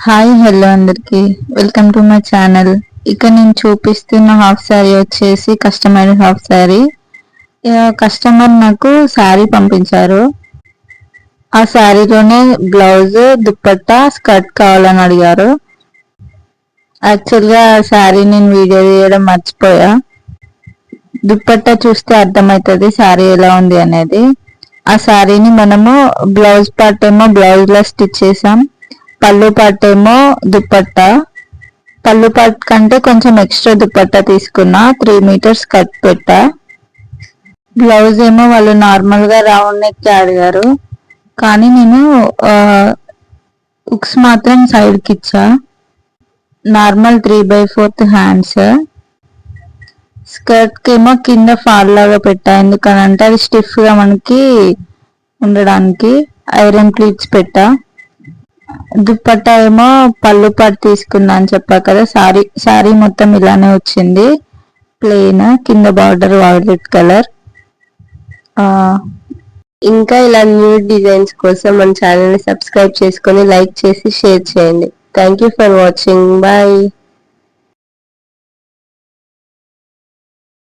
Hi hello అందరికి welcome to my channel. ఇక నేను చూపిస్తున్న హాఫ్ శారీ వచ్చేసి కస్టమైజ్డ్ హాఫ్ శారీ. కస్టమర్ నాకు శారీ పంపించారు. ఆ శారీలోనే బ్లౌజ్, దుపట్టా, స్కర్ట్ కావాలని అడిగారు. యాక్చువల్గా శారీ నేను వీడియో తీయడం మర్చిపోయా. దుపట్టా చూస్తే అర్థమవుతుంది శారీ ఎలా ఉంది అనేది. ఆ శారీని మనము బ్లౌజ్ పార్ట్ ఏమో బ్లౌజ్లో స్టిచ్ చేసాం, పళ్ళు పార్ట్ ఏమో దుపట్టా. పళ్ళు పార్ట్ కంటే కొంచెం ఎక్స్ట్రా దుపట్టా తీసుకున్నా, 3 మీటర్స్ కట్ పెట్టా. బ్లౌజ్ ఏమో వాళ్ళు నార్మల్గా రౌండ్ నెక్ అడిగారు, కానీ నేను హుక్స్ మాత్రం సైడ్కి ఇచ్చా. Normal 3/4 hands. స్కర్ట్కి ఏమో కింద ఫాల్ లాగా పెట్టా, ఎందుకనంటే అది స్టిఫ్గా మనకి ఉండడానికి. ఐరన్ ప్లీట్స్ పెట్టా. దుపట్టా ఏమో పళ్ళు పాటు తీసుకున్నా అని చెప్పా కదా. శారీ మొత్తం ఇలానే వచ్చింది, ప్లెయిన్, కింద బార్డర్ వైలెట్ కలర్. ఇంకా ఇలా న్యూ డిజైన్స్ కోసం మన ఛానల్ని సబ్స్క్రైబ్ చేసుకొని లైక్ చేసి షేర్ చేయండి. Thank you for watching. Bye.